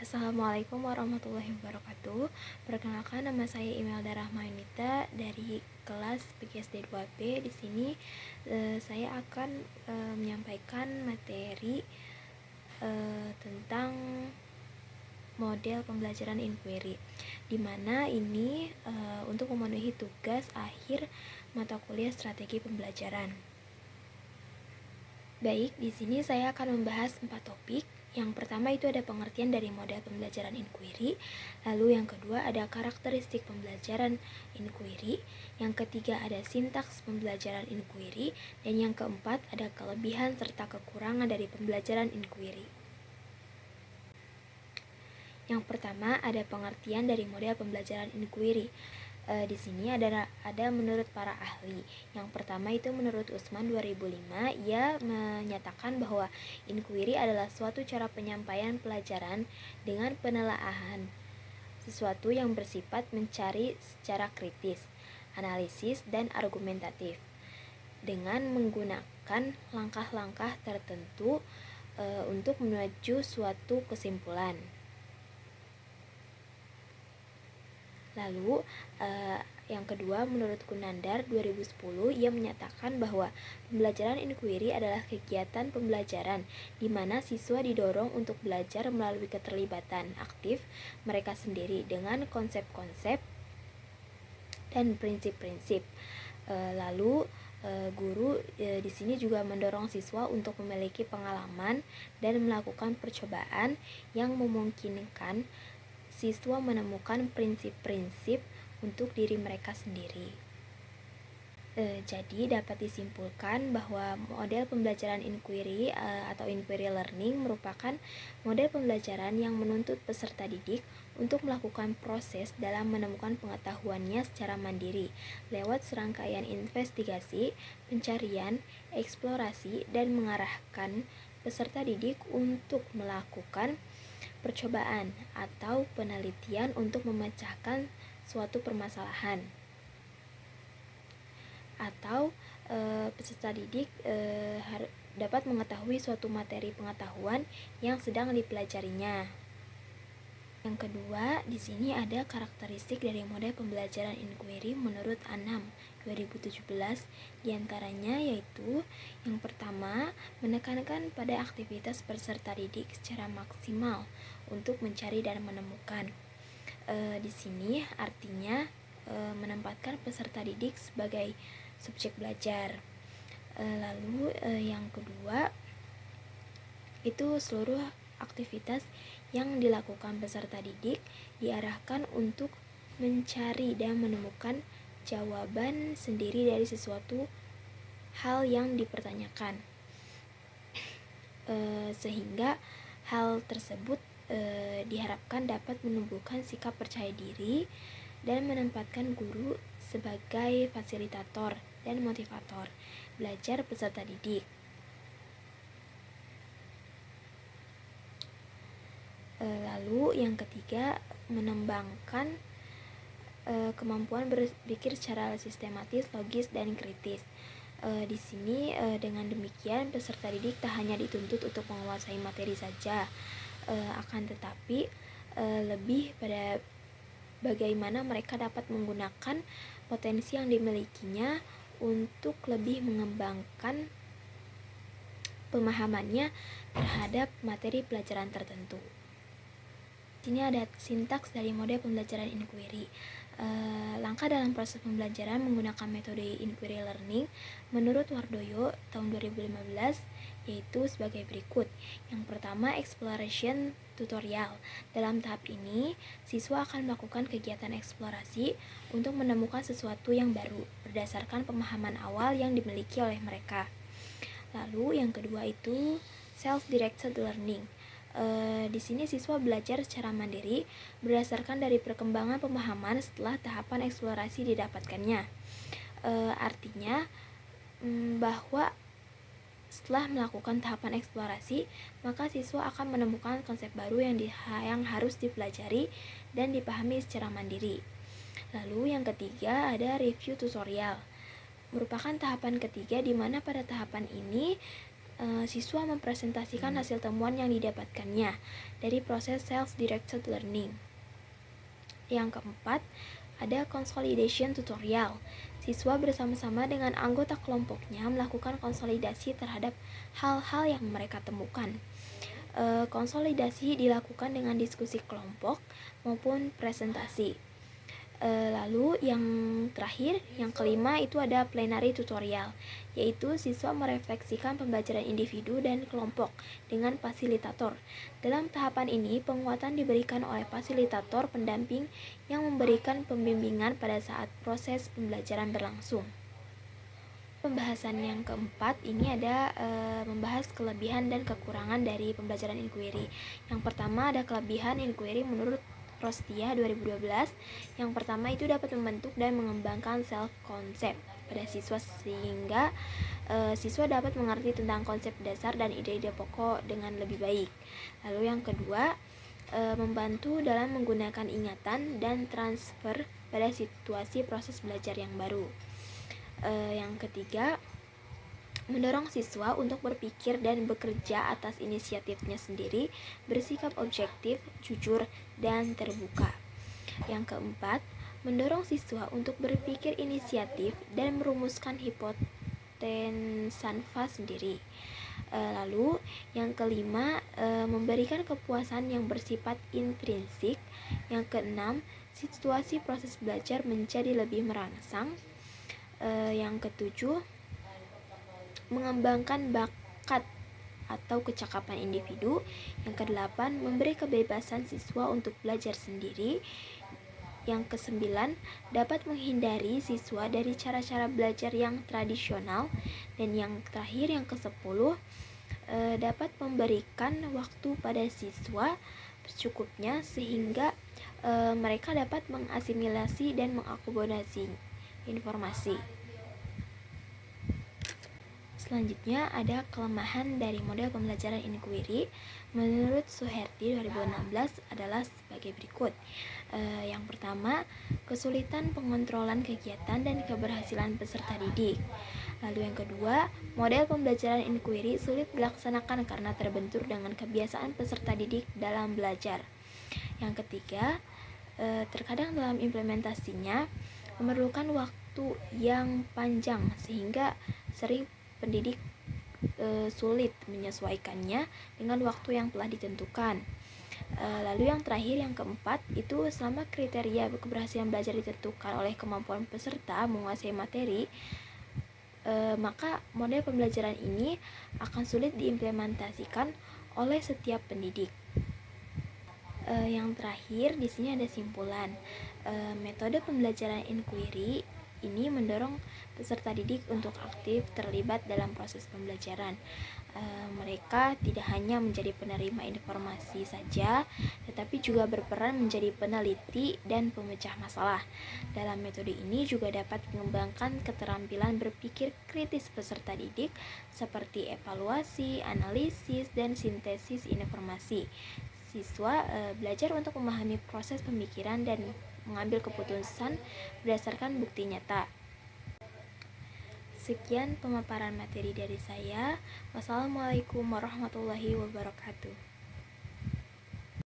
Assalamualaikum warahmatullahi wabarakatuh. Perkenalkan, nama saya Imelda Rahmanita dari kelas PGSD 2B. Di sini saya akan menyampaikan materi tentang model pembelajaran inquiry, di mana ini untuk memenuhi tugas akhir mata kuliah strategi pembelajaran. Baik, di sini saya akan membahas 4 topik. Yang pertama itu ada pengertian dari model pembelajaran inquiry, lalu yang kedua ada karakteristik pembelajaran inquiry, yang ketiga ada sintaks pembelajaran inquiry, dan yang keempat ada kelebihan serta kekurangan dari pembelajaran inquiry. Yang pertama ada pengertian dari model pembelajaran inquiry. Di sini ada menurut para ahli. Yang pertama itu menurut Usman 2005, ia menyatakan bahwa inquiry adalah suatu cara penyampaian pelajaran dengan penelaahan sesuatu yang bersifat mencari secara kritis, analisis, dan argumentatif dengan menggunakan langkah-langkah tertentu untuk menuju suatu kesimpulan. Lalu yang kedua menurut Kunandar 2010, ia menyatakan bahwa pembelajaran inquiry adalah kegiatan pembelajaran di mana siswa didorong untuk belajar melalui keterlibatan aktif mereka sendiri dengan konsep-konsep dan prinsip-prinsip. Lalu guru di sini juga mendorong siswa untuk memiliki pengalaman dan melakukan percobaan yang memungkinkan siswa menemukan prinsip-prinsip untuk diri mereka sendiri. Jadi dapat disimpulkan bahwa model pembelajaran inquiry atau inquiry learning merupakan model pembelajaran yang menuntut peserta didik untuk melakukan proses dalam menemukan pengetahuannya secara mandiri lewat serangkaian investigasi, pencarian, eksplorasi, dan mengarahkan peserta didik untuk melakukan percobaan atau penelitian untuk memecahkan suatu permasalahan. Atau peserta didik dapat mengetahui suatu materi pengetahuan yang sedang dipelajarinya. Yang kedua, di sini ada karakteristik dari model pembelajaran inquiry menurut Anam 2017, diantaranya yaitu yang pertama, menekankan pada aktivitas peserta didik secara maksimal untuk mencari dan menemukan. Di sini artinya menempatkan peserta didik sebagai subjek belajar. Lalu yang kedua itu seluruh aktivitas yang dilakukan peserta didik diarahkan untuk mencari dan menemukan jawaban sendiri dari sesuatu hal yang dipertanyakan, sehingga hal tersebut diharapkan dapat menumbuhkan sikap percaya diri dan menempatkan guru sebagai fasilitator dan motivator belajar peserta didik. Lalu yang ketiga, mengembangkan kemampuan berpikir secara sistematis, logis, dan kritis. Di sini dengan demikian peserta didik tak hanya dituntut untuk menguasai materi saja, akan tetapi lebih pada bagaimana mereka dapat menggunakan potensi yang dimilikinya untuk lebih mengembangkan pemahamannya terhadap materi pelajaran tertentu. Di sini ada sintaks dari model pembelajaran inquiry. Langkah dalam proses pembelajaran menggunakan metode inquiry learning menurut Wardoyo tahun 2015 yaitu sebagai berikut. Yang pertama, exploration tutorial. Dalam tahap ini, siswa akan melakukan kegiatan eksplorasi untuk menemukan sesuatu yang baru berdasarkan pemahaman awal yang dimiliki oleh mereka. Lalu yang kedua itu self-directed learning. Di sini siswa belajar secara mandiri berdasarkan dari perkembangan pemahaman setelah tahapan eksplorasi didapatkannya. Artinya bahwa setelah melakukan tahapan eksplorasi, maka siswa akan menemukan konsep baru yang harus dipelajari dan dipahami secara mandiri. Lalu yang ketiga ada review tutorial. Merupakan tahapan ketiga di mana pada tahapan ini Siswa mempresentasikan hasil temuan yang didapatkannya dari proses self-directed learning. Yang keempat, ada consolidation tutorial. Siswa bersama-sama dengan anggota kelompoknya melakukan konsolidasi terhadap hal-hal yang mereka temukan. Konsolidasi dilakukan dengan diskusi kelompok maupun presentasi. Lalu yang terakhir, yang kelima itu ada plenary tutorial, yaitu siswa merefleksikan pembelajaran individu dan kelompok dengan fasilitator. Dalam tahapan ini, penguatan diberikan oleh fasilitator pendamping yang memberikan pembimbingan pada saat proses pembelajaran berlangsung. Pembahasan yang keempat ini ada membahas kelebihan dan kekurangan dari pembelajaran inquiry. Yang pertama ada kelebihan inquiry menurut Rostia 2012. Yang pertama itu dapat membentuk dan mengembangkan self concept pada siswa sehingga siswa dapat mengerti tentang konsep dasar dan ide-ide pokok dengan lebih baik. Lalu yang kedua, membantu dalam menggunakan ingatan dan transfer pada situasi proses belajar yang baru. Yang ketiga, mendorong siswa untuk berpikir dan bekerja atas inisiatifnya sendiri, bersikap objektif, jujur, dan terbuka. Yang keempat, mendorong siswa untuk berpikir inisiatif dan merumuskan hipotensa sendiri. Lalu yang kelima, memberikan kepuasan yang bersifat intrinsik. Yang keenam, situasi proses belajar menjadi lebih merangsang. Yang ketujuh, mengembangkan bakat atau kecakapan individu. Yang kedelapan, memberi kebebasan siswa untuk belajar sendiri. Yang kesembilan, dapat menghindari siswa dari cara-cara belajar yang tradisional. Dan yang terakhir, yang kesepuluh, dapat memberikan waktu pada siswa secukupnya sehingga mereka dapat mengasimilasi dan mengakomodasi informasi. Selanjutnya ada kelemahan dari model pembelajaran inquiry. Menurut Suherti 2016 adalah sebagai berikut. Yang pertama, kesulitan pengontrolan kegiatan dan keberhasilan peserta didik. Lalu yang kedua, model pembelajaran inquiry sulit dilaksanakan karena terbentur dengan kebiasaan peserta didik dalam belajar. Yang ketiga, terkadang dalam implementasinya memerlukan waktu yang panjang sehingga sering pendidik sulit menyesuaikannya dengan waktu yang telah ditentukan. Lalu yang terakhir, yang keempat, itu selama kriteria keberhasilan belajar ditentukan oleh kemampuan peserta menguasai materi, maka model pembelajaran ini akan sulit diimplementasikan oleh setiap pendidik. Yang terakhir di sini ada simpulan. Metode pembelajaran inquiry ini mendorong peserta didik untuk aktif terlibat dalam proses pembelajaran. Mereka tidak hanya menjadi penerima informasi saja, tetapi juga berperan menjadi peneliti dan pemecah masalah. Dalam metode ini juga dapat mengembangkan keterampilan berpikir kritis peserta didik seperti evaluasi, analisis, dan sintesis informasi. Siswa belajar untuk memahami proses pemikiran dan mengambil keputusan berdasarkan bukti nyata. Sekian pemaparan materi dari saya. Wassalamualaikum warahmatullahi wabarakatuh.